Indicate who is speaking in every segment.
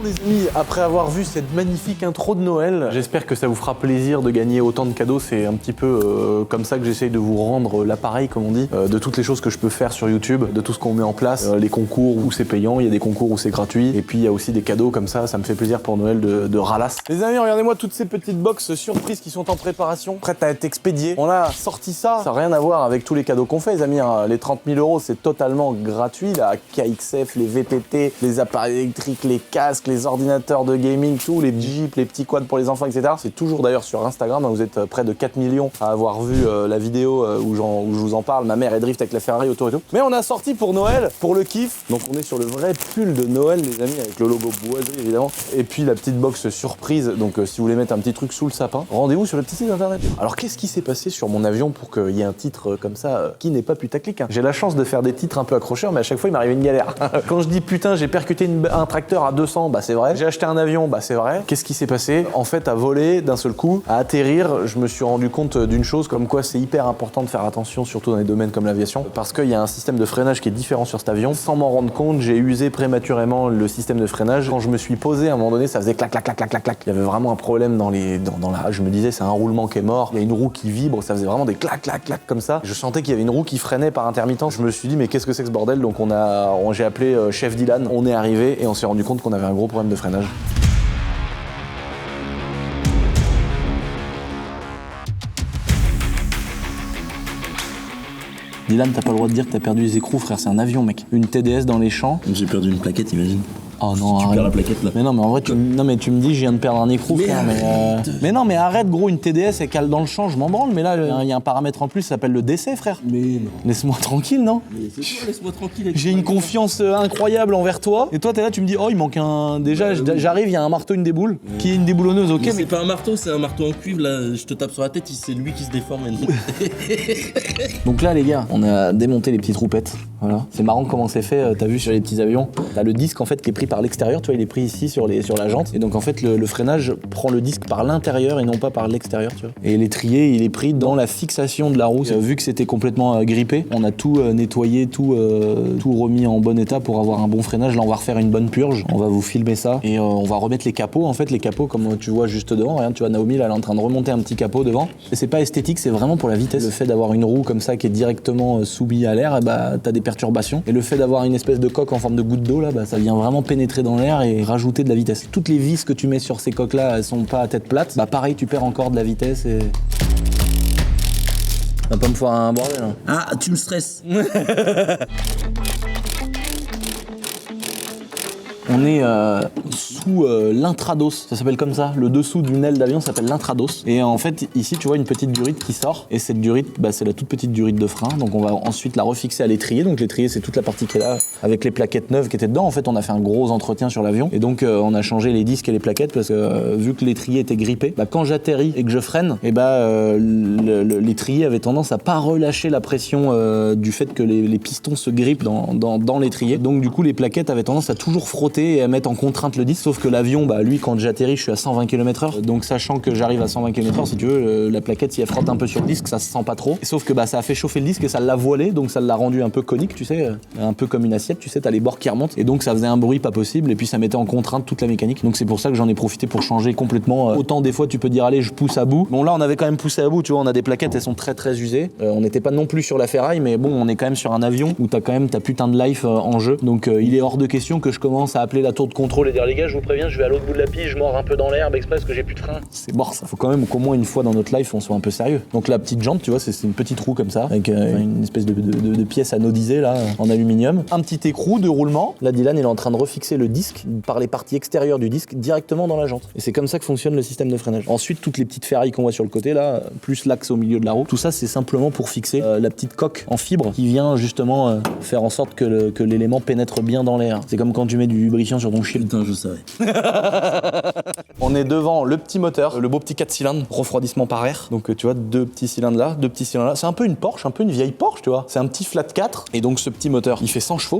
Speaker 1: Les amis, après avoir vu cette magnifique intro de Noël, j'espère que ça vous fera plaisir de gagner autant de cadeaux. C'est un petit peu comme ça que j'essaye de vous rendre l'appareil, comme on dit, de toutes les choses que je peux faire sur YouTube, de tout ce qu'on met en place, les concours où c'est payant, il y a des concours où c'est gratuit, et puis il y a aussi des cadeaux comme ça me fait plaisir pour Noël de ralasse. Les amis, regardez-moi toutes ces petites box surprises qui sont en préparation, prêtes à être expédiées. On a sorti ça n'a rien à voir avec tous les cadeaux qu'on fait, les amis. Les 30 000 €, c'est totalement gratuit. La KXF, les VTT, les appareils électriques, les casques, les ordinateurs de gaming, tout, les jeeps, les petits quads pour les enfants, etc. C'est toujours d'ailleurs sur Instagram, vous êtes près de 4 millions à avoir vu la vidéo où je vous en parle. Ma mère est drift avec la Ferrari autour et tout. Mais on a sorti pour Noël, pour le kiff. Donc on est sur le vrai pull de Noël, les amis, avec le logo boiserie évidemment. Et puis la petite box surprise. Donc si vous voulez mettre un petit truc sous le sapin, rendez-vous sur le petit site internet. Alors qu'est-ce qui s'est passé sur mon avion pour qu'il y ait un titre comme ça qui n'est pas putaclic, hein. J'ai la chance de faire des titres un peu accrocheurs, mais à chaque fois il m'arrivait une galère. Quand je dis putain, j'ai percuté un tracteur à 200, bah c'est vrai. J'ai acheté un avion, bah c'est vrai. Qu'est-ce qui s'est passé? En fait, à voler d'un seul coup, à atterrir, je me suis rendu compte d'une chose, comme quoi c'est hyper important de faire attention, surtout dans les domaines comme l'aviation, parce qu'il y a un système de freinage qui est différent sur cet avion. Sans m'en rendre compte, j'ai usé prématurément le système de freinage. Quand je me suis posé, à un moment donné, ça faisait clac, clac, clac, clac, clac, clac. Il y avait vraiment un problème dans la... Je me disais, c'est un roulement qui est mort. Il y a une roue qui vibre, ça faisait vraiment des clac, clac, clac comme ça. Je sentais qu'il y avait une roue qui freinait par intermittence. Je me suis dit, mais qu'est-ce que c'est que ce bordel? Donc j'ai appelé chef Dylan. On est arrivé et on s'est rendu compte qu'on avait un gros problème de freinage. Dylan, t'as pas le droit de dire que t'as perdu les écrous, frère, c'est un avion, mec. Une TDS dans les champs.
Speaker 2: J'ai perdu une plaquette, imagine.
Speaker 1: Oh non,
Speaker 2: tu
Speaker 1: arrête.
Speaker 2: perds la plaquette là.
Speaker 1: Mais non, mais en vrai, tu me dis, je viens de perdre un écrou, frère. Mais non, mais arrête, gros, une TDS, elle cale dans le champ, je m'en branle. Mais là, il y a un paramètre en plus, ça s'appelle le décès, frère.
Speaker 2: Mais non.
Speaker 1: Laisse-moi tranquille, non?
Speaker 2: Mais c'est quoi, laisse-moi tranquille.
Speaker 1: J'ai une confiance incroyable envers toi. Et toi, t'es là, tu me dis, oh, il manque un. Déjà, j'arrive, il y a un marteau, une déboule. Qui est une déboulonneuse, ok,
Speaker 2: mais c'est pas un marteau, c'est un marteau en cuivre, là, je te tape sur la tête, c'est lui qui se déforme.
Speaker 1: Donc là, les gars, on a démonté les petites roupettes. Voilà. C'est marrant comment c'est fait, t'as vu sur les petits avions. T'as le disque en fait qui est pris par l'extérieur, tu vois, il est pris ici sur la jante. Et donc en fait, le freinage prend le disque par l'intérieur et non pas par l'extérieur, tu vois. Et l'étrier, il est pris dans la fixation de la roue. Vu que c'était complètement grippé, on a tout nettoyé, tout remis en bon état pour avoir un bon freinage. Là, on va refaire une bonne purge. On va vous filmer ça. Et on va remettre les capots. En fait, les capots, comme tu vois juste devant, regarde, tu vois, Naomi, là, elle est en train de remonter un petit capot devant. Et c'est pas esthétique, c'est vraiment pour la vitesse. Le fait d'avoir une roue comme ça qui est directement soumise à l'air, bah, t'as des perturbations. Et le fait d'avoir une espèce de coque en forme de goutte d'eau, là, bah, ça vient vraiment pénétrer dans l'air et rajouter de la vitesse. Toutes les vis que tu mets sur ces coques-là, elles sont pas à tête plate. Bah, pareil, tu perds encore de la vitesse et... Va pas me faire un bordel, hein.
Speaker 2: Ah, tu me stresses.
Speaker 1: On est sous l'intrados, ça s'appelle comme ça. Le dessous d'une aile d'avion s'appelle l'intrados. Et en fait, ici, tu vois une petite durite qui sort. Et cette durite, bah, c'est la toute petite durite de frein. Donc on va ensuite la refixer à l'étrier. Donc l'étrier, c'est toute la partie qui est là, avec les plaquettes neuves qui étaient dedans. En fait, on a fait un gros entretien sur l'avion. Et donc, on a changé les disques et les plaquettes parce que vu que l'étrier était grippé, bah, quand j'atterris et que je freine, et bah, l'étrier avait tendance à pas relâcher la pression du fait que les pistons se grippent dans l'étrier. Donc du coup, les plaquettes avaient tendance à toujours frotter et à mettre en contrainte le disque, sauf que l'avion, bah lui, quand j'atterris, je suis à 120 km/h, donc sachant que j'arrive à 120 km/h, si tu veux, la plaquette, si elle frotte un peu sur le disque, ça se sent pas trop, et sauf que bah ça a fait chauffer le disque et ça l'a voilé, donc ça l'a rendu un peu conique, tu sais, un peu comme une assiette, tu sais, t'as les bords qui remontent, et donc ça faisait un bruit pas possible, et puis ça mettait en contrainte toute la mécanique, donc c'est pour ça que j'en ai profité pour changer complètement. Autant des fois tu peux dire allez, je pousse à bout. Bon là, on avait quand même poussé à bout, tu vois, on a des plaquettes, elles sont très très usées, on n'était pas non plus sur la ferraille, mais bon, on est quand même sur un avion où t'as quand même ta putain de life en jeu, donc il est hors de question que je commence à appeler la tour de contrôle et dire les gars, je vous préviens, je vais à l'autre bout de la piste, je mords un peu dans l'herbe exprès parce que j'ai plus de frein. C'est mort ça. Faut quand même qu'au moins une fois dans notre life on soit un peu sérieux. Donc la petite jante, tu vois, c'est une petite roue comme ça, avec une espèce de pièce anodisée là, en aluminium. Un petit écrou de roulement. Là, Dylan, il est en train de refixer le disque par les parties extérieures du disque directement dans la jante. Et c'est comme ça que fonctionne le système de freinage. Ensuite, toutes les petites ferrailles qu'on voit sur le côté là, plus l'axe au milieu de la roue, tout ça c'est simplement pour fixer la petite coque en fibre qui vient justement faire en sorte que l'élément pénètre bien dans l'air. C'est comme quand tu mets du lubrifiant sur ton chien.
Speaker 2: Putain, je savais.
Speaker 1: On est devant le petit moteur, le beau petit 4 cylindres, refroidissement par air. Donc tu vois, deux petits cylindres là. C'est un peu une Porsche, un peu une vieille Porsche, tu vois. C'est un petit flat 4. Et donc ce petit moteur, il fait 100 chevaux.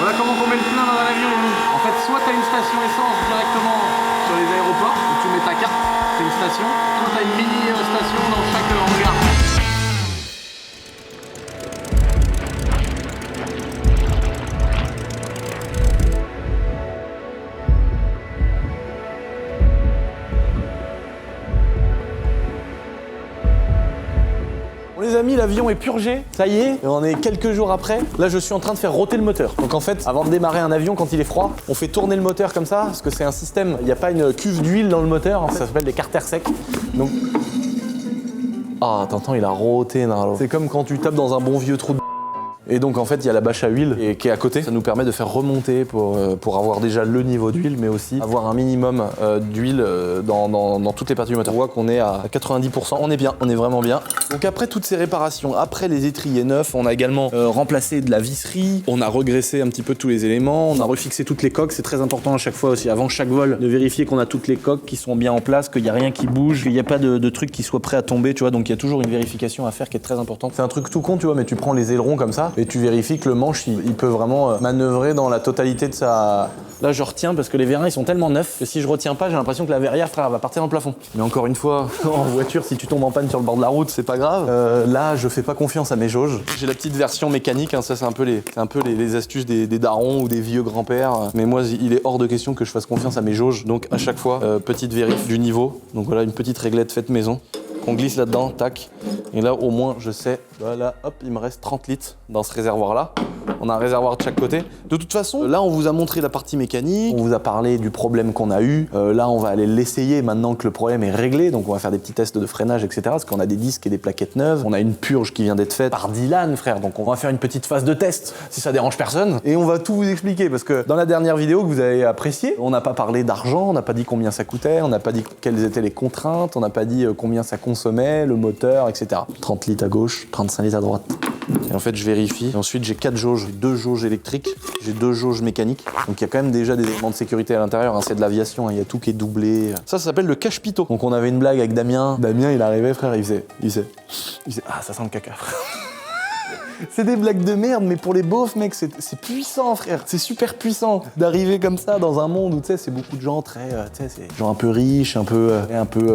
Speaker 1: Voilà comment on met le plein dans un avion. En fait, soit tu as une station essence directement sur les aéroports, où tu mets ta carte, c'est une station, soit tu as une mini station dans chaque hangar. Les amis, l'avion est purgé, ça y est, et on est quelques jours après. Là, je suis en train de faire rôter le moteur. Donc en fait, avant de démarrer un avion quand il est froid, on fait tourner le moteur comme ça, parce que c'est un système, il n'y a pas une cuve d'huile dans le moteur, en fait, ça s'appelle des carters secs. Donc... Ah, t'entends, il a rôté, Narlo. C'est comme quand tu tapes dans un bon vieux trou de... Et donc en fait il y a la bâche à huile qui est à côté. Ça nous permet de faire remonter pour avoir déjà le niveau d'huile, mais aussi avoir un minimum d'huile dans toutes les parties du moteur. On voit qu'on est à 90%, on est bien, on est vraiment bien. Donc après toutes ces réparations, après les étriers neufs, on a également remplacé de la visserie, on a regraissé un petit peu tous les éléments, on a refixé toutes les coques. C'est très important à chaque fois aussi, avant chaque vol, de vérifier qu'on a toutes les coques qui sont bien en place, qu'il n'y a rien qui bouge, qu'il n'y a pas de trucs qui soient prêts à tomber, tu vois. Donc il y a toujours une vérification à faire qui est très importante. C'est un truc tout con, tu vois, mais tu prends les ailerons comme ça et tu vérifies que le manche il peut vraiment manœuvrer dans la totalité de sa... Là je retiens parce que les vérins ils sont tellement neufs que si je retiens pas j'ai l'impression que la verrière, frère, va partir dans le plafond. Mais encore une fois, en voiture, si tu tombes en panne sur le bord de la route, c'est pas grave. Là je fais pas confiance à mes jauges. J'ai la petite version mécanique, hein, ça c'est un peu les astuces des darons ou des vieux grands-pères. Mais moi il est hors de question que je fasse confiance à mes jauges. Donc à chaque fois, petite vérif du niveau. Donc voilà, une petite réglette faite maison. On glisse là-dedans, tac. Et là, au moins, je sais, voilà, hop, il me reste 30 litres dans ce réservoir-là. On a un réservoir de chaque côté. De toute façon, là, on vous a montré la partie mécanique, on vous a parlé du problème qu'on a eu. Là, on va aller l'essayer maintenant que le problème est réglé. Donc, on va faire des petits tests de freinage, etc. Parce qu'on a des disques et des plaquettes neuves. On a une purge qui vient d'être faite par Dylan, frère. Donc, on va faire une petite phase de test, si ça dérange personne. Et on va tout vous expliquer. Parce que dans la dernière vidéo que vous avez appréciée, on n'a pas parlé d'argent, on n'a pas dit combien ça coûtait, on n'a pas dit quelles étaient les contraintes, on n'a pas dit combien ça consommait, le moteur, etc. 30 litres à gauche, 35 litres à droite. Et en fait, je vérifie. Et ensuite, j'ai 4 jauges. J'ai 2 jauges électriques, j'ai 2 jauges mécaniques. Donc, il y a quand même déjà des éléments de sécurité à l'intérieur. Hein. C'est de l'aviation, hein. Il y a tout qui est doublé. Ça s'appelle le cache-pitot. Donc, on avait une blague avec Damien. Damien, il arrivait, frère, il faisait ah, ça sent le caca, frère. C'est des blagues de merde, mais pour les beaufs, mec, c'est puissant, frère. C'est super puissant d'arriver comme ça dans un monde où, tu sais, c'est beaucoup de gens très, tu sais, c'est des gens un peu riches, un peu,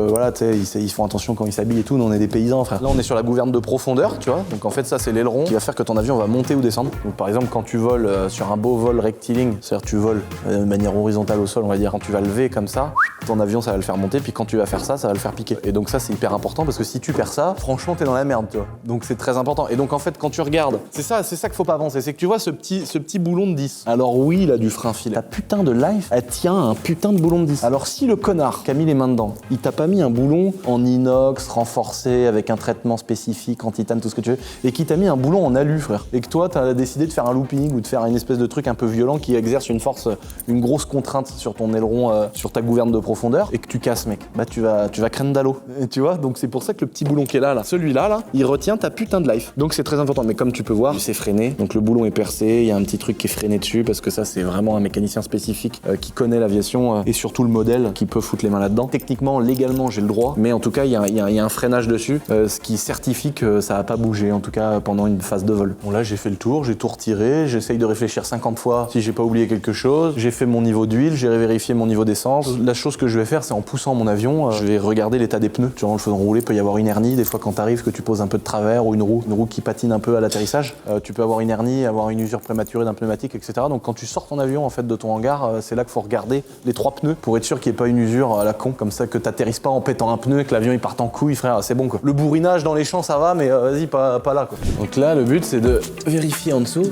Speaker 1: voilà, tu sais, ils font attention quand ils s'habillent et tout. Nous, on est des paysans, frère. Là, on est sur la gouverne de profondeur, tu vois. Donc, en fait, ça, c'est l'aileron qui va faire que ton avion va monter ou descendre. Donc, par exemple, quand tu voles sur un beau vol rectiligne, c'est-à-dire tu voles de manière horizontale au sol, on va dire, quand tu vas lever comme ça, ton avion, ça va le faire monter, puis quand tu vas faire ça, ça va le faire piquer. Et donc, ça, c'est hyper important parce que si tu perds ça, franchement, t'es dans la merde, tu vois. Donc, c'est très important. Et donc, en fait, quand tu regardes, c'est ça qu'il faut pas penser, c'est que tu vois ce petit boulon de 10. Alors oui, il a du frein filet. Ta putain de life, elle tient un putain de boulon de 10. Alors si le connard qui a mis les mains dedans, il t'a pas mis un boulon en inox, renforcé, avec un traitement spécifique, en titane, tout ce que tu veux, et qui t'a mis un boulon en alu, frère, et que toi, t'as décidé de faire un looping ou de faire une espèce de truc un peu violent qui exerce une force, une grosse contrainte sur ton aileron, sur ta gouverne de profondeur, et que tu casses, mec, bah tu vas craindre d'allô. Tu vois, donc c'est pour ça que le petit boulon qui est là, celui-là, il retient ta putain de life. Donc c'est très important, mais comme tu peux voir, c'est freiné, donc le boulon est percé, il y a un petit truc qui est freiné dessus parce que ça c'est vraiment un mécanicien spécifique qui connaît l'aviation et surtout le modèle qui peut foutre les mains là-dedans. Techniquement, légalement j'ai le droit, mais en tout cas il y a un freinage dessus, ce qui certifie que ça va pas bouger, en tout cas pendant une phase de vol. Bon là j'ai fait le tour, j'ai tout retiré, j'essaye de réfléchir 50 fois si j'ai pas oublié quelque chose, j'ai fait mon niveau d'huile, j'ai vérifié mon niveau d'essence. La chose que je vais faire c'est en poussant mon avion, je vais regarder l'état des pneus. Tu vois, en le faisant rouler, peut y avoir une hernie, des fois quand t'arrives que tu poses un peu de travers ou une roue qui patine un peu à l'atterrissage, tu peux avoir une hernie, avoir une usure prématurée d'un pneumatique, etc. Donc quand tu sors ton avion en fait de ton hangar, c'est là qu'il faut regarder les 3 pneus pour être sûr qu'il n'y ait pas une usure à la con, comme ça que t'atterrisses pas en pétant un pneu et que l'avion il parte en couille, frère, c'est bon quoi. Le bourrinage dans les champs ça va, mais vas-y pas là quoi. Donc là le but c'est de vérifier en dessous,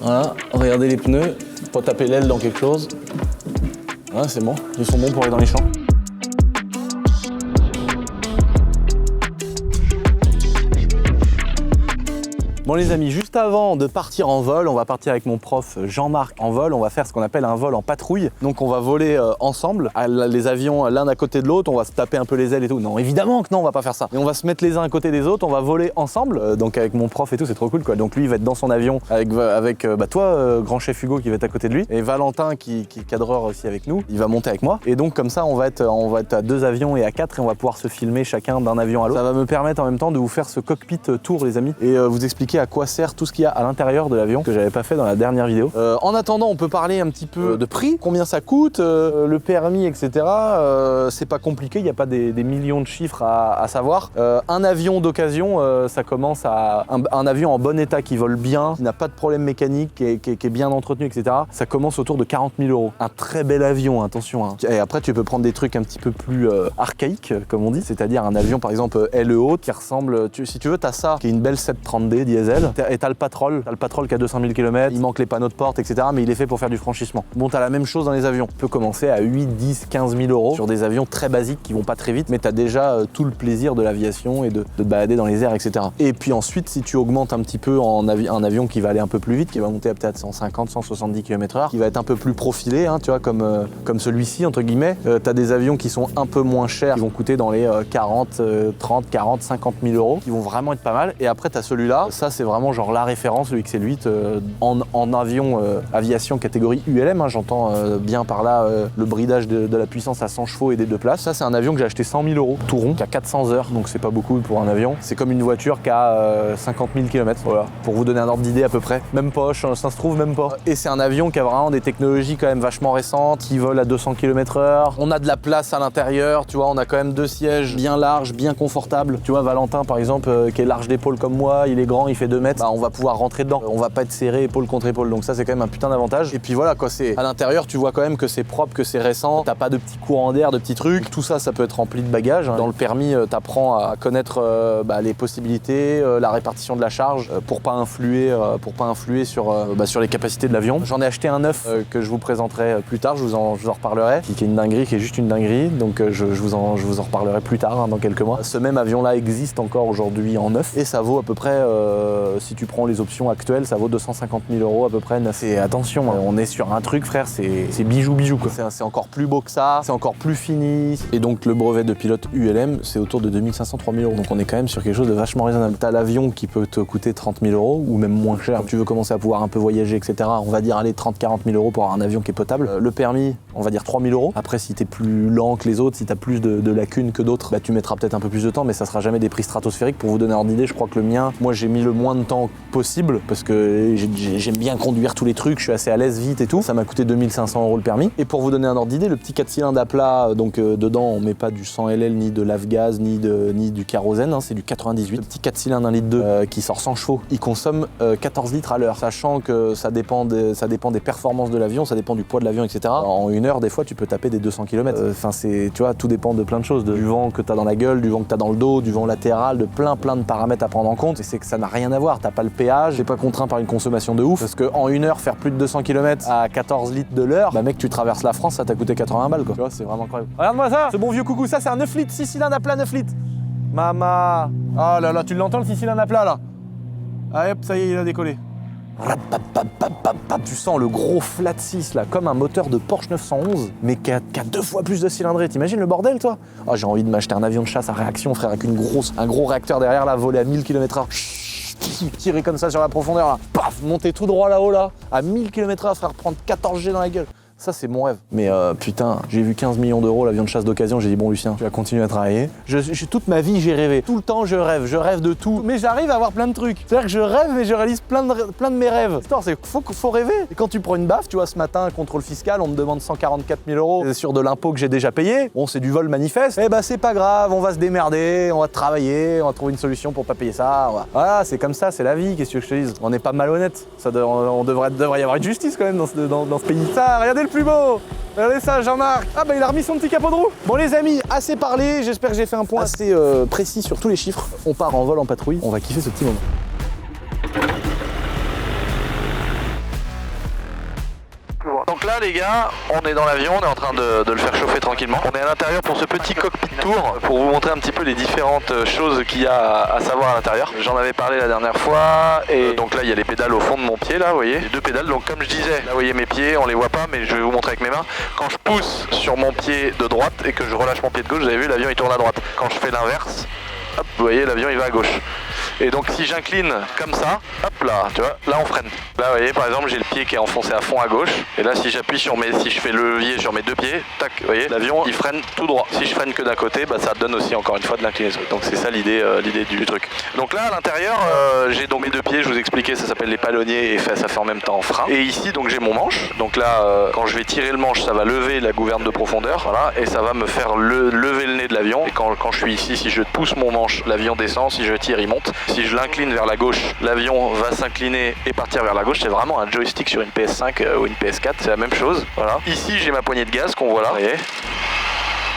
Speaker 1: voilà, regarder les pneus, pas taper l'aile dans quelque chose. Voilà, c'est bon, ils sont bons pour aller dans les champs. Bon les amis, juste avant de partir en vol, on va partir avec mon prof Jean-Marc en vol, on va faire ce qu'on appelle un vol en patrouille. Donc on va voler ensemble, les avions l'un à côté de l'autre, on va se taper un peu les ailes et tout. Non, évidemment que non, on va pas faire ça. Mais on va se mettre les uns à côté des autres, on va voler ensemble, donc avec mon prof et tout, c'est trop cool quoi. Donc lui il va être dans son avion avec toi, grand chef Hugo qui va être à côté de lui, et Valentin qui est cadreur aussi avec nous, il va monter avec moi. Et donc comme ça on va être à 2 avions et à 4 et on va pouvoir se filmer chacun d'un avion à l'autre. Ça va me permettre en même temps de vous faire ce cockpit tour les amis, et vous expliquer expliquer à quoi sert tout ce qu'il y a à l'intérieur de l'avion que j'avais pas fait dans la dernière vidéo. En attendant, on peut parler un petit peu de prix, combien ça coûte, le permis, etc. C'est pas compliqué, il n'y a pas des millions de chiffres à savoir. Un avion d'occasion, ça commence à un avion en bon état qui vole bien, qui n'a pas de problème mécanique, qui est bien entretenu, etc. Ça commence autour de 40 000 €. Un très bel avion, attention. Hein. Et après, tu peux prendre des trucs un petit peu plus archaïques, comme on dit, c'est-à-dire un avion, par exemple, LEO, qui ressemble, si tu veux, t'as ça, qui est une belle 730D diesel, et t'as le Patrol qui a 200 000 km, il manque les panneaux de porte, etc., mais il est fait pour faire du franchissement. Bon, t'as la même chose dans les avions. Tu peux commencer à 8, 10, 15 000 € sur des avions très basiques qui vont pas très vite, mais t'as déjà tout le plaisir de l'aviation et de te balader dans les airs, etc. Et puis ensuite, si tu augmentes un petit peu en un avion qui va aller un peu plus vite, qui va monter à peut-être 150, 170 km/h, qui va être un peu plus profilé, hein, tu vois, comme celui-ci, entre guillemets, t'as des avions qui sont un peu moins chers, qui vont coûter dans les 40, 30, 40, 50 000 €, qui vont vraiment être pas mal. Et après, t'as celui-là, ça c'est vraiment genre la référence, le XL8, en avion aviation catégorie ULM, hein, j'entends bien par là le bridage de la puissance à 100 chevaux et des 2 places. Ça c'est un avion que j'ai acheté 100 000 €, tout rond, qui a 400 heures, donc c'est pas beaucoup pour un avion. C'est comme une voiture qui a 50 000 km, voilà, pour vous donner un ordre d'idée à peu près. Même pas, ça se trouve même pas. Et c'est un avion qui a vraiment des technologies quand même vachement récentes, qui vole à 200 km/h. On a de la place à l'intérieur, tu vois, on a quand même 2 sièges bien larges, bien confortables. Tu vois, Valentin par exemple, qui est large d'épaule comme moi, il est grand, il fait 2 mètres, bah, on va pouvoir rentrer dedans. On va pas être serré épaule contre épaule, donc ça c'est quand même un putain d'avantage. Et puis voilà, quoi, c'est à l'intérieur, tu vois quand même que c'est propre, que c'est récent, t'as pas de petits courants d'air, de petits trucs. Tout ça, ça peut être rempli de bagages. Dans le permis, t'apprends à connaître les possibilités, la répartition de la charge, pour pas influer sur les capacités de l'avion. J'en ai acheté un neuf que je vous présenterai plus tard, je vous en reparlerai, qui est une dinguerie, qui est juste une dinguerie, donc je vous en reparlerai plus tard, hein, dans quelques mois. Ce même avion-là existe encore aujourd'hui en neuf, et ça vaut à peu près, si tu prends les options actuelles, ça vaut 250 000 € à peu près neuf. Et attention, on est sur un truc, frère, c'est bijou quoi. C'est encore plus beau que ça, c'est encore plus fini. Et donc le brevet de pilote ULM, c'est autour de 2500-3000 €. Donc on est quand même sur quelque chose de vachement raisonnable. T'as l'avion qui peut te coûter 30 000 €, ou même moins cher. Tu veux commencer à pouvoir un peu voyager, etc. On va dire, allez, 30-40 000 € pour avoir un avion qui est potable. Le permis, on va dire 3 000 €. Après, si t'es plus lent que les autres, si t'as plus de lacunes que d'autres, bah, tu mettras peut-être un peu plus de temps, mais ça sera jamais des prix stratosphériques. Pour vous donner un ordre d'idée, je crois que le mien, moi j'ai mis le moins de temps possible, parce que j'aime bien conduire tous les trucs, je suis assez à l'aise vite et tout. Ça m'a coûté 2500 € le permis. Et pour vous donner un ordre d'idée, le petit 4 cylindres à plat, donc dedans on met pas du 100 LL, ni de l'avgaz, ni du kérosène, hein, c'est du 98. Le petit 4 cylindres 1,2 litre qui sort 100 chevaux, il consomme 14 litres à l'heure, sachant que ça dépend des performances de l'avion, ça dépend du poids de l'avion, etc. En 1 heure, des fois, tu peux taper des 200 km. Enfin, tu vois, tout dépend de plein de choses, du vent que t'as dans la gueule, du vent que t'as dans le dos, du vent latéral, de plein de paramètres à prendre en compte. Et c'est que ça n'a rien à voir, t'as pas le péage, t'es pas contraint par une consommation de ouf, parce qu'en 1 heure, faire plus de 200 km à 14 litres de l'heure, bah mec, tu traverses la France, ça t'a coûté 80 balles, quoi. Tu vois, c'est vraiment incroyable. Regarde-moi ça, ce bon vieux coucou, ça c'est un 9 litres, 6 cylindres à plat, 9 litres. Mama. Oh là là, tu l'entends le 6 cylindres à plat là. Ah hop, ça y est, il a décollé. Tu sens le gros flat 6 là, comme un moteur de Porsche 911, mais qui a 2 fois plus de cylindrée. T'imagines le bordel, toi? Oh, j'ai envie de m'acheter un avion de chasse à réaction, frère, avec un gros réacteur derrière là, voler à 1000 km/h. Tirer comme ça sur la profondeur là, paf, monter tout droit là-haut là, à 1000 km/h, frère, prendre 14 G dans la gueule. Ça, c'est mon rêve. Mais putain, j'ai vu 15 millions d'euros l'avion de chasse d'occasion, j'ai dit bon Lucien, tu vas continuer à travailler. Toute ma vie, j'ai rêvé. Tout le temps, je rêve de tout. Mais j'arrive à avoir plein de trucs. C'est-à-dire que je rêve et je réalise plein de mes rêves. L'histoire, c'est qu'il faut rêver. Et quand tu prends une baffe, tu vois, ce matin, contrôle fiscal, on me demande 144 000 € sur de l'impôt que j'ai déjà payé. Bon, c'est du vol manifeste. Eh bah, c'est pas grave, on va se démerder, on va travailler, on va trouver une solution pour pas payer ça. Voilà, c'est comme ça, c'est la vie, qu'est-ce que je te dise. On n'est pas malhonnête. On devrait y avoir une justice quand même dans ce pays. Ça, regardez le plus beau. Regardez ça, Jean-Marc. Ah bah il a remis son petit capot de roue. Bon les amis, assez parlé, j'espère que j'ai fait un point assez précis sur tous les chiffres. On part en vol en patrouille, on va kiffer ce petit moment. Donc là les gars, on est dans l'avion, on est en train de le faire chauffer tranquillement. On est à l'intérieur pour ce petit cockpit tour, pour vous montrer un petit peu les différentes choses qu'il y a à savoir à l'intérieur. J'en avais parlé la dernière fois, et donc là il y a les pédales au fond de mon pied là, vous voyez, les 2 pédales. Donc comme je disais, là vous voyez mes pieds, on les voit pas, mais je vais vous montrer avec mes mains. Quand je pousse sur mon pied de droite et que je relâche mon pied de gauche, vous avez vu, l'avion il tourne à droite. Quand je fais l'inverse, hop, vous voyez, l'avion il va à gauche. Et donc si j'incline comme ça, hop,
Speaker 3: là, tu vois, là on freine. Là vous voyez par exemple j'ai le pied qui est enfoncé à fond à gauche, et là si j'appuie si je fais le levier sur mes deux pieds, tac, vous voyez, l'avion il freine tout droit. Si je freine que d'un côté, bah ça donne aussi encore une fois de l'inclinaison. Donc c'est ça l'idée du truc. Donc là à l'intérieur, j'ai donc mes deux pieds, je vous expliquais, ça s'appelle les palonniers et ça fait en même temps frein. Et ici donc j'ai mon manche, donc là quand je vais tirer le manche, ça va lever la gouverne de profondeur, voilà, et ça va me faire lever le nez de l'avion. Et quand je suis ici, si je pousse mon manche, l'avion descend, si je tire, il monte. Si je l'incline vers la gauche, l'avion va s'incliner et partir vers la gauche. C'est vraiment un joystick sur une PS5 ou une PS4, c'est la même chose. Voilà. Ici, j'ai ma poignée de gaz qu'on voit là, vous voyez.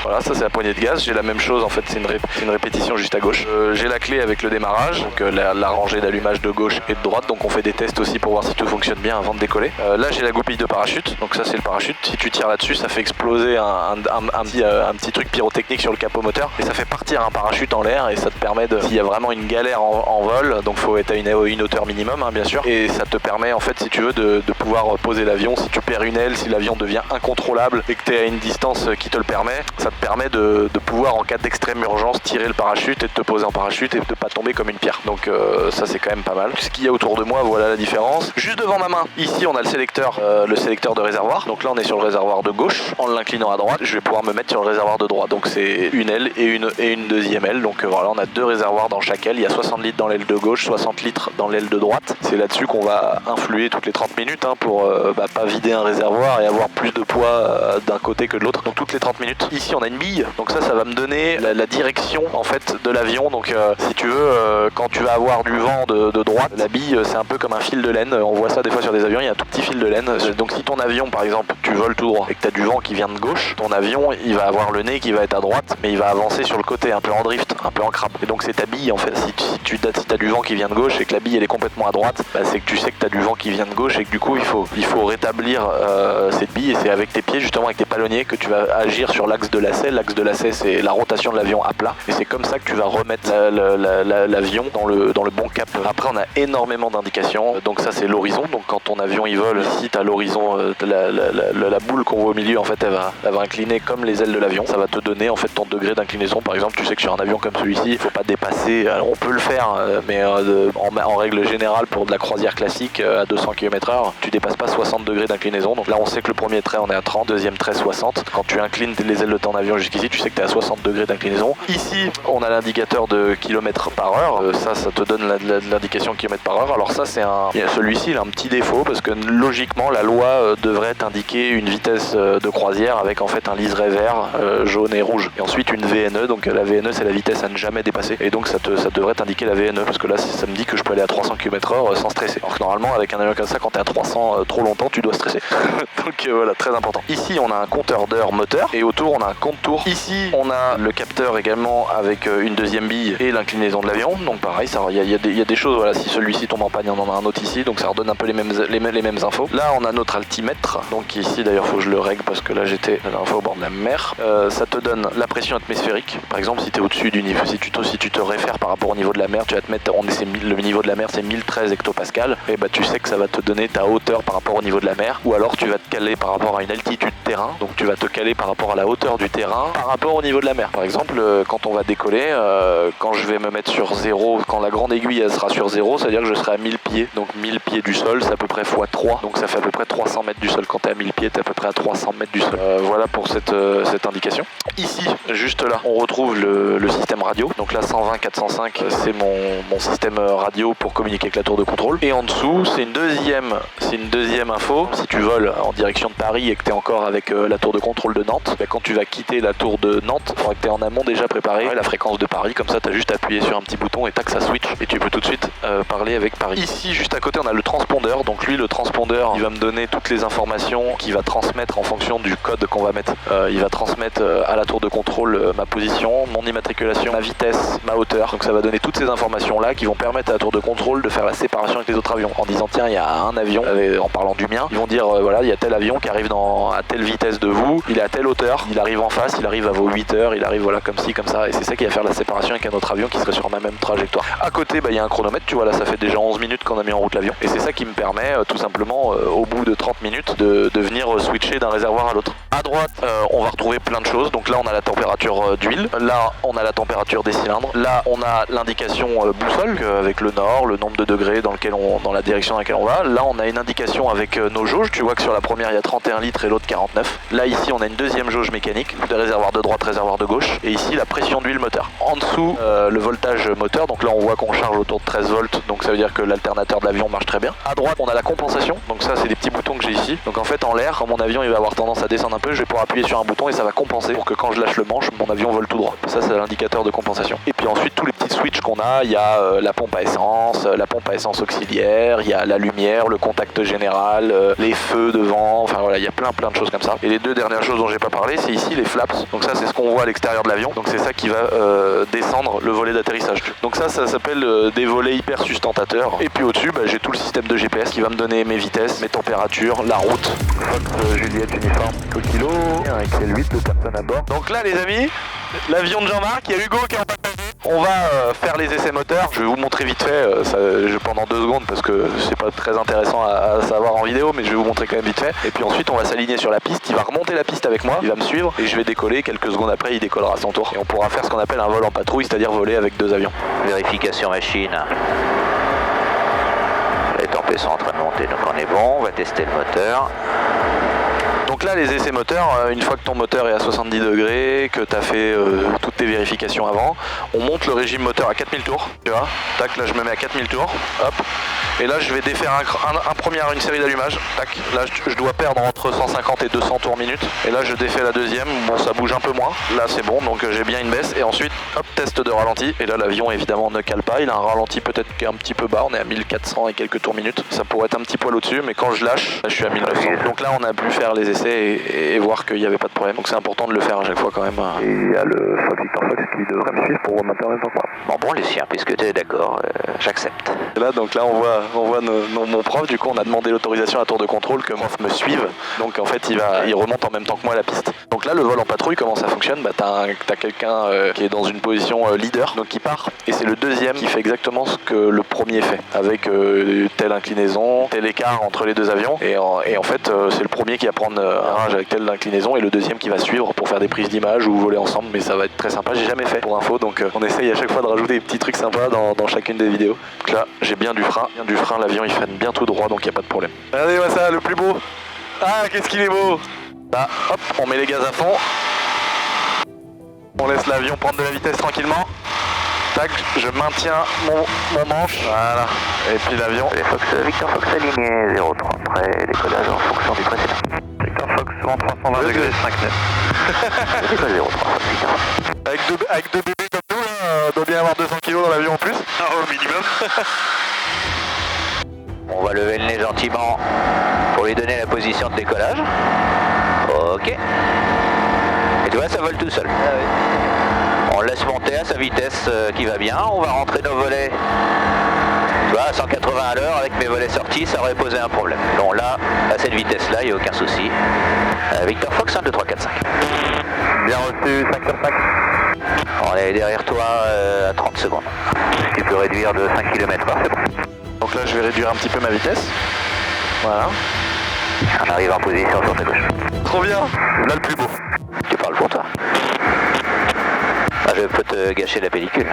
Speaker 3: Voilà, ça c'est la poignée de gaz, j'ai la même chose en fait, c'est une répétition juste à gauche. J'ai la clé avec le démarrage, donc la rangée d'allumage de gauche et de droite, donc on fait des tests aussi pour voir si tout fonctionne bien avant de décoller. Là j'ai la goupille de parachute, donc ça c'est le parachute, si tu tires là-dessus ça fait exploser un petit truc pyrotechnique sur le capot moteur, et ça fait partir un parachute en l'air, et ça te permet s'il y a vraiment une galère en vol, donc faut être à une hauteur minimum bien sûr, et ça te permet en fait si tu veux de pouvoir poser l'avion, si tu perds une aile, si l'avion devient incontrôlable et que tu es à une distance qui te le permet, ça te permet de pouvoir en cas d'extrême urgence tirer le parachute et de te poser en parachute et de pas tomber comme une pierre. Donc ça c'est quand même pas mal. Ce qu'il y a autour de moi, voilà la différence. Juste devant ma main, ici on a le sélecteur de réservoir. Donc là on est sur le réservoir de gauche. En l'inclinant à droite, je vais pouvoir me mettre sur le réservoir de droite. Donc c'est une aile et une deuxième aile. Donc voilà, on a deux réservoirs dans chaque aile. Il y a 60 litres dans l'aile de gauche, 60 litres dans l'aile de droite. C'est là-dessus qu'on va influer toutes les 30 minutes pour pas vider un réservoir et avoir plus de poids d'un côté que de l'autre. Donc toutes les 30 minutes. Ici on a une bille. Donc ça va me donner la direction en fait de l'avion. Donc si tu veux, quand tu vas avoir du vent de droite, la bille c'est un peu comme un fil de laine. On voit ça des fois sur des avions, il y a un tout petit fil de laine. Donc si ton avion par exemple, tu voles tout droit et que tu as du vent qui vient de gauche, ton avion il va avoir le nez qui va être à droite, mais il va avancer sur le côté, un peu en drift, un peu en crabe. Et donc c'est ta bille en fait. Si tu as du vent qui vient de gauche et que la bille elle est complètement à droite, c'est que tu sais que tu as du vent qui vient de gauche et que du coup il faut rétablir cette bille, et c'est avec tes pieds justement, avec tes palonniers, que tu vas agir sur l'axe de lacet. L'axe de lacet c'est la rotation de l'avion à plat, et c'est comme ça que tu vas remettre l'avion dans le bon cap. Après on a énormément d'indications, donc ça c'est l'horizon. Donc quand ton avion il vole, ici tu as l'horizon, la boule qu'on voit au milieu en fait elle va incliner comme les ailes de l'avion. Ça va te donner en fait ton degré d'inclinaison. Par exemple tu sais que sur un avion comme celui-ci il faut pas dépasser, alors on peut le faire mais en règle générale pour de la croisière classique à 200 km/h tu dépasses pas 60 degrés d'inclinaison. Donc là on sait que le premier trait on est à 30, deuxième trait 60. Quand tu inclines les ailes de ton avion jusqu'ici, tu sais que tu es à 60 degrés d'inclinaison. Ici on a l'indicateur de kilomètres par heure, ça te donne l'indication kilomètres par heure. Alors ça c'est celui-ci il a un petit défaut, parce que logiquement la loi devrait t'indiquer une vitesse de croisière avec en fait un liseré vert, jaune et rouge, et ensuite une VNE. Donc la VNE c'est la vitesse à ne jamais dépasser, et donc ça devrait t'indiquer la VNE, parce que là ça me dit que je peux aller à 300 km/h sans stresser. Alors que normalement avec un avion comme ça, quand t'es à 300 trop longtemps tu dois stresser. Donc voilà, très important. Ici on a un compteur d'heure moteur, et autour on a un compte-tour. Ici on a le capteur également avec une deuxième bille et l'inclinaison de l'avion. Donc pareil, il y a des choses, voilà, si celui-ci tombe en panne, on en a un autre ici, donc ça redonne un peu les mêmes infos. Là on a notre altimètre, donc ici d'ailleurs faut que je le règle parce que là j'étais la dernière fois au bord de la mer. Ça te donne la pression atmosphérique. Par exemple si tu es au-dessus du niveau, si tu te réfères par rapport au niveau de la mer, tu vas te mettre, le niveau de la mer c'est 1013 hectopascal, et bah tu sais que ça va te donner ta hauteur par rapport au niveau de la mer. Ou alors tu vas te caler par rapport à une altitude terrain, donc tu vas te caler par rapport à la hauteur du terrain par rapport au niveau de la mer. Par exemple quand on va décoller, quand je vais me mettre sur 0, quand la grande aiguille elle sera sur 0, c'est à dire que je serai à 1000 pieds. Donc 1000 pieds du sol c'est à peu près x3, donc ça fait à peu près 300 mètres du sol. Quand tu es à 1000 pieds tu es à peu près à 300 mètres du sol. Voilà pour cette indication. Ici juste là on retrouve le système radio. Donc là 120 405 c'est mon système radio pour communiquer avec la tour de contrôle. Et en dessous c'est une deuxième info. Si tu voles en direction de Paris et que tu es encore avec la tour de contrôle de Nantes, quand tu vas quitter la tour de Nantes, il faudra que tu es en amont déjà préparé la fréquence de Paris. Comme ça tu as juste appuyé sur un petit bouton et tac ça switch, et tu peux tout de suite parler avec Paris. Ici juste à côté on a le transpondeur. Donc lui le transpondeur il va me donner toutes les informations qu'il va transmettre en fonction du code qu'on va mettre. Il va transmettre à la tour de contrôle ma position, mon immatriculation, ma vitesse, ma hauteur. Donc ça va donner toutes ces informations là qui vont permettre à la tour de contrôle de faire la séparation avec les autres avions, en disant tiens il y a un avion, en parlant du mien, ils vont dire voilà il y a tel avion qui arrive à telle vitesse de vous, il est à telle hauteur, il arrive en face, il arrive à vos 8 heures, il arrive voilà comme ci comme ça, et c'est ça qui va faire la séparation avec un autre avion qui serait sur ma même trajectoire. À côté il y a un chronomètre, tu vois voilà, ça fait déjà 11 minutes qu'on a mis en route l'avion. Et c'est ça qui me permet tout simplement, au bout de 30 minutes, de venir switcher d'un réservoir à l'autre. À droite, on va retrouver plein de choses. Donc là, on a la température d'huile. Là, on a la température des cylindres. Là, on a l'indication boussole avec le nord, le nombre de degrés dans la direction dans laquelle on va. Là, on a une indication avec nos jauges. Tu vois que sur la première, il y a 31 litres et l'autre 49. Là, ici, on a une deuxième jauge mécanique, de réservoir de droite, réservoir de gauche. Et ici, la pression d'huile moteur. En dessous, le voltage moteur. Donc là, on voit qu'on charge autour de 13 volts. Donc ça veut dire que l'alternateur de l'avion marche très bien. À droite, on a la compensation. Donc ça, c'est des petits boutons que j'ai ici. Donc en fait, en l'air, quand mon avion il va avoir tendance à descendre un peu, je vais pouvoir appuyer sur un bouton et ça va compenser pour que quand je lâche le manche, mon avion vole tout droit. Ça, c'est l'indicateur de compensation. Et puis ensuite, tous les petits switches qu'on a, il y a la pompe à essence auxiliaire, il y a la lumière, le contact général, les feux devant, enfin voilà, il y a plein de choses comme ça. Et les deux dernières choses dont j'ai pas parlé, c'est ici les flaps. Donc ça, c'est ce qu'on voit à l'extérieur de l'avion. Donc c'est ça qui va descendre le volet d'atterrissage. Donc ça s'appelle des volets hyper sustentateurs. Et puis au-dessus, j'ai tout le système de GPS qui va me donner mes vitesses, mes températures, la route. Fox Juliette uniforme au kilo, un XL8 de personne à bord. Donc là les amis, l'avion de Jean-Marc, il y a Hugo qui est en partagé. On va faire les essais moteurs. Je vais vous montrer vite fait pendant 2 secondes parce que c'est pas très intéressant à savoir en vidéo, mais je vais vous montrer quand même vite fait. Et puis ensuite on va s'aligner sur la piste, il va remonter la piste avec moi, il va me suivre et je vais décoller. Quelques secondes après il décollera à son tour. Et on pourra faire ce qu'on appelle un vol en patrouille, c'est-à-dire voler avec 2 avions.
Speaker 4: Vérification machine. Les tempêtes sont en train de monter, donc on est bon, on va tester le moteur.
Speaker 3: Donc là les essais moteurs, une fois que ton moteur est à 70 degrés, que tu as fait toutes tes vérifications avant, on monte le régime moteur à 4000 tours, tu vois, tac, là je me mets à 4000 tours, hop, et là je vais défaire une série d'allumages, tac, là je dois perdre entre 150 et 200 tours minute, et là je défais la deuxième, bon ça bouge un peu moins, là c'est bon, donc j'ai bien une baisse, et ensuite, hop, test de ralenti, et là l'avion évidemment ne cale pas, il a un ralenti peut-être qui est un petit peu bas, on est à 1400 et quelques tours minute, ça pourrait être un petit poil au-dessus, mais quand je lâche, là je suis à 1900, donc là on a pu faire les essais et voir qu'il n'y avait pas de problème. Donc c'est important de le faire à chaque fois quand même.
Speaker 5: Et il y a le Victor Fox qui devrait me suivre pour remonter en même temps que moi.
Speaker 4: Bon, les siens, puisque tu es d'accord, j'accepte.
Speaker 3: Et là, donc là, on voit mon prof. Du coup, on a demandé l'autorisation à tour de contrôle que mon prof me suive. Donc en fait, il remonte en même temps que moi la piste. Donc là, le vol en patrouille, comment ça fonctionne? T'as quelqu'un qui est dans une position leader, donc qui part. Et c'est le deuxième qui fait exactement ce que le premier fait, avec telle inclinaison, tel écart entre les deux avions. Et en fait, c'est le premier qui va prendre un range avec telle inclinaison et le deuxième qui va suivre pour faire des prises d'image ou voler ensemble. Mais ça va être très sympa. J'ai jamais fait pour info, donc on essaye à chaque fois de rajouter des petits trucs sympas dans chacune des vidéos. Donc là, j'ai bien du frein. L'avion il freine bien tout droit, donc il n'y a pas de problème. Regardez-moi ça, le plus beau. Ah, qu'est-ce qu'il est beau. Là, hop, on met les gaz à fond. On laisse l'avion prendre de la vitesse tranquillement. Tac, je maintiens mon manche. Voilà. Et puis l'avion.
Speaker 4: Victor Fox aligné 03 près, décollage en fonction du précédent.
Speaker 5: Victor Fox, vent 320 degrés, 5 nœuds.
Speaker 4: Décolle 03,
Speaker 3: Avec deux bébés comme nous, là, doit bien avoir 200 kg dans l'avion en plus.
Speaker 5: Ah, au minimum.
Speaker 4: On va lever le nez gentiment pour lui donner la position de décollage. Ok. Et tu vois, ça vole tout seul. Ah oui. On le laisse monter à sa vitesse qui va bien. On va rentrer nos volets. Tu vois, à 180 à l'heure, avec mes volets sortis, ça aurait posé un problème. Bon, là, à cette vitesse-là, il n'y a aucun souci. Victor Fox, 1, 2, 3, 4, 5.
Speaker 5: Bien reçu, 5 sur 5.
Speaker 4: On est derrière toi à 30 secondes. Si tu peux réduire de 5 km/h, c'est bon.
Speaker 3: Donc là, je vais réduire un petit peu ma vitesse. Voilà.
Speaker 4: On arrive en position sur ta gauche.
Speaker 3: Trop bien. Là, le plus beau.
Speaker 4: Tu parles pour toi. Ah, je peux te gâcher la pellicule.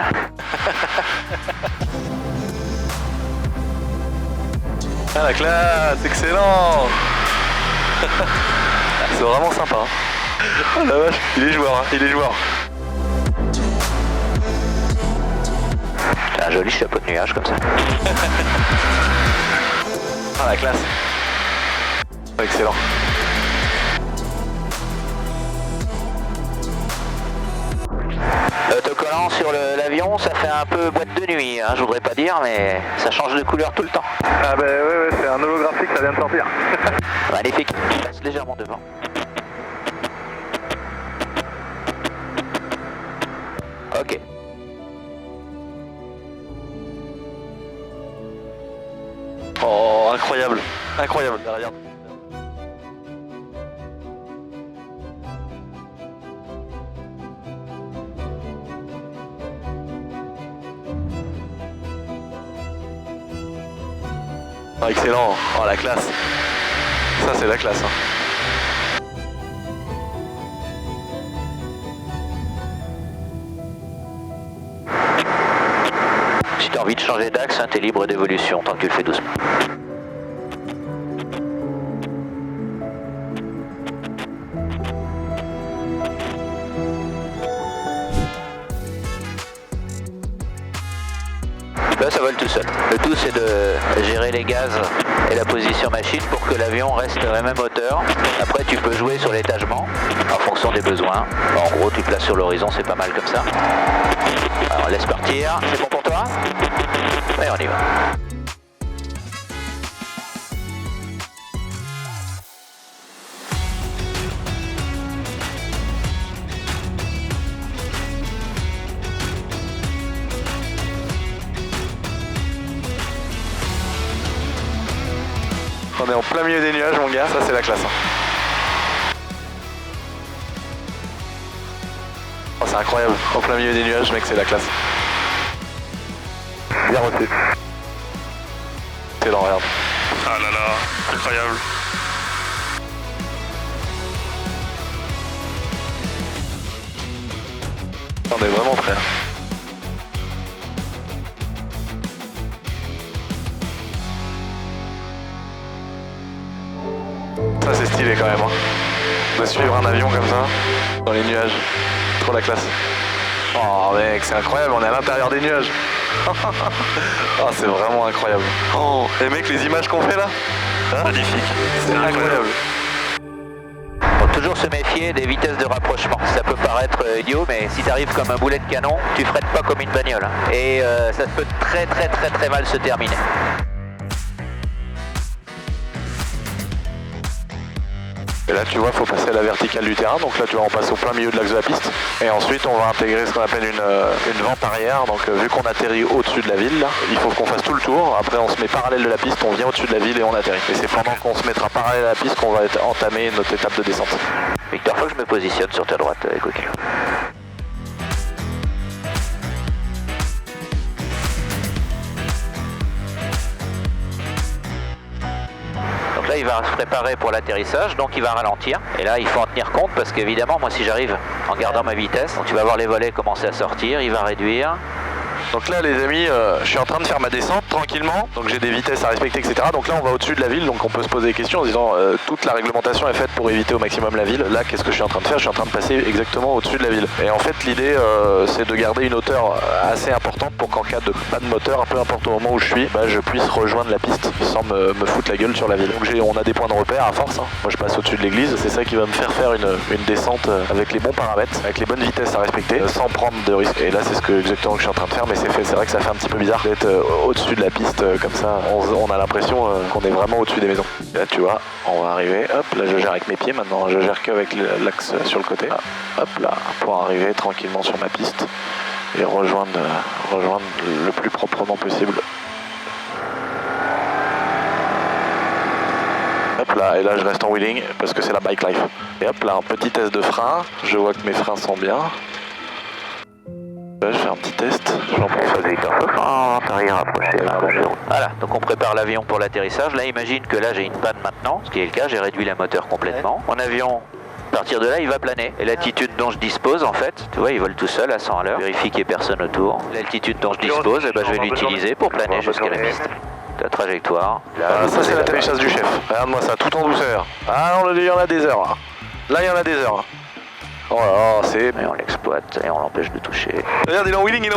Speaker 3: Ah, la classe, excellent. C'est vraiment sympa. Hein. Oh la vache, il est joueur, hein. Il est joueur.
Speaker 4: C'est un joli chapeau de nuage comme ça.
Speaker 3: Ah, la classe. Excellent.
Speaker 4: Autocollant sur l'avion, ça fait un peu boîte de nuit, hein, je voudrais pas dire, mais ça change de couleur tout le temps.
Speaker 5: Ah bah ouais, c'est un holographique, ça vient de sortir.
Speaker 4: Magnifique, il passe légèrement devant. Ok.
Speaker 3: Oh, incroyable. Incroyable, derrière. Ah, excellent, oh la classe. Ça c'est la classe. Hein.
Speaker 4: Si t'as envie de changer d'axe, hein, t'es libre d'évolution tant que tu le fais doucement. Là, ça vole tout seul. Le tout, c'est de gérer les gaz et la position machine pour que l'avion reste à la même hauteur. Après, tu peux jouer sur l'étagement en fonction des besoins. En gros, tu places sur l'horizon, c'est pas mal comme ça. Alors, laisse partir. C'est bon pour toi? Et on y va.
Speaker 3: On est en plein milieu des nuages mon gars, ça c'est la classe. Oh, c'est incroyable, en plein milieu des nuages mec, c'est la classe. Bien reçu. Excellent, regarde.
Speaker 5: Ah là là, incroyable.
Speaker 3: On est vraiment prêts. Ça c'est stylé quand même. Hein. De suivre un avion comme ça, dans les nuages. Trop la classe. Oh mec, c'est incroyable, on est à l'intérieur des nuages. Oh, c'est vraiment incroyable. Oh, et mec, les images qu'on fait là, hein, magnifique. C'est incroyable.
Speaker 4: Faut toujours se méfier des vitesses de rapprochement. Ça peut paraître idiot, mais si tu arrives comme un boulet de canon, tu frettes pas comme une bagnole. Hein. Et ça peut très mal se terminer.
Speaker 3: Et là, tu vois, il faut passer à la verticale du terrain. Donc là, tu vois, on passe au plein milieu de l'axe de la piste. Et ensuite, on va intégrer ce qu'on appelle une vente arrière. Donc vu qu'on atterrit au-dessus de la ville, là, il faut qu'on fasse tout le tour. Après, on se met parallèle de la piste, on vient au-dessus de la ville et on atterrit. Et c'est pendant qu'on se mettra parallèle à la piste qu'on va entamer notre étape de descente.
Speaker 4: Victor, faut que je me positionne sur ta droite, Coquille. Là, il va se préparer pour l'atterrissage, donc il va ralentir. Et là, il faut en tenir compte parce qu'évidemment, moi, si j'arrive en gardant ma vitesse, donc tu vas voir les volets commencer à sortir, il va réduire.
Speaker 3: Donc là les amis, je suis en train de faire ma descente tranquillement, donc j'ai des vitesses à respecter etc. Donc là on va au-dessus de la ville, donc on peut se poser des questions en se disant toute la réglementation est faite pour éviter au maximum la ville. Là qu'est-ce que je suis en train de faire? Je suis en train de passer exactement au-dessus de la ville. Et en fait l'idée c'est de garder une hauteur assez importante pour qu'en cas de panne de moteur, peu importe au moment où je suis, bah, je puisse rejoindre la piste sans me foutre la gueule sur la ville. Donc on a des points de repère à force, hein. Moi je passe au-dessus de l'église, c'est ça qui va me faire faire une descente avec les bons paramètres, avec les bonnes vitesses à respecter, sans prendre de risques. Et là c'est exactement ce que je suis en train de faire, mais c'est vrai que ça fait un petit peu bizarre d'être au-dessus de la piste comme ça. On a l'impression qu'on est vraiment au-dessus des maisons. Et là tu vois, on va arriver, hop, là je gère avec mes pieds maintenant, je gère qu'avec l'axe sur le côté. Hop là, pour arriver tranquillement sur ma piste et rejoindre le plus proprement possible. Hop là, et là je reste en wheeling parce que c'est la bike life. Et hop là, un petit test de frein, je vois que mes freins sont bien. Là, je fais un petit test, j'en profite avec un peu.
Speaker 4: Voilà, donc on prépare l'avion pour l'atterrissage. Là, imagine que là j'ai une panne maintenant, ce qui est le cas, j'ai réduit la moteur complètement. Mon avion, à partir de là, il va planer. Et l'altitude dont je dispose, en fait, tu vois, il vole tout seul à 100 à l'heure. Vérifie qu'il n'y ait personne autour. L'altitude dont je dispose, eh ben, je vais l'utiliser pour planer jusqu'à la piste. La trajectoire. Là,
Speaker 3: ça c'est l'atterrissage du chef. Regarde-moi ça, tout en douceur. Ah non, il y en a des heures là. Là, il y en a des heures. Oh là là, c'est...
Speaker 4: Et on l'exploite et on l'empêche de toucher.
Speaker 3: Regarde, il est en wheeling,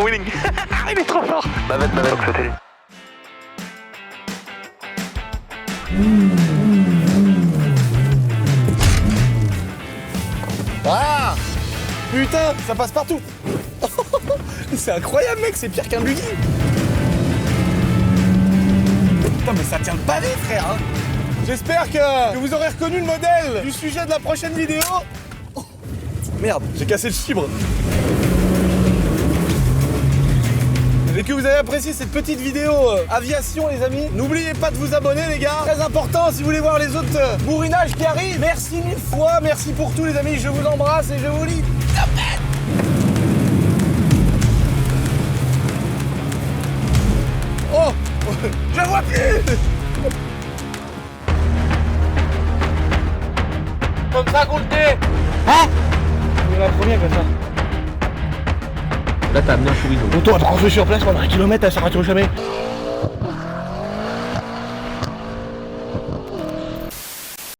Speaker 3: Il est trop fort. Bavette.
Speaker 1: Ah putain, ça passe partout. C'est incroyable mec, c'est pire qu'un buggy. Putain mais ça tient le palais frère hein. J'espère que vous aurez reconnu le modèle du sujet de la prochaine vidéo. Oh, merde, j'ai cassé le chibre. Et que vous avez apprécié cette petite vidéo aviation les amis. N'oubliez pas de vous abonner les gars. Très important si vous voulez voir les autres bourrinages qui arrivent. Merci mille fois, merci pour tout les amis. Je vous embrasse et je vous dis oh, je vois plus.
Speaker 6: Comme ça qu'on le tait. Hein? On est la première comme ça. Là t'as amené un chouino. Bon toi, on se sur place pendant 1 kilomètre, elle s'arrête jamais.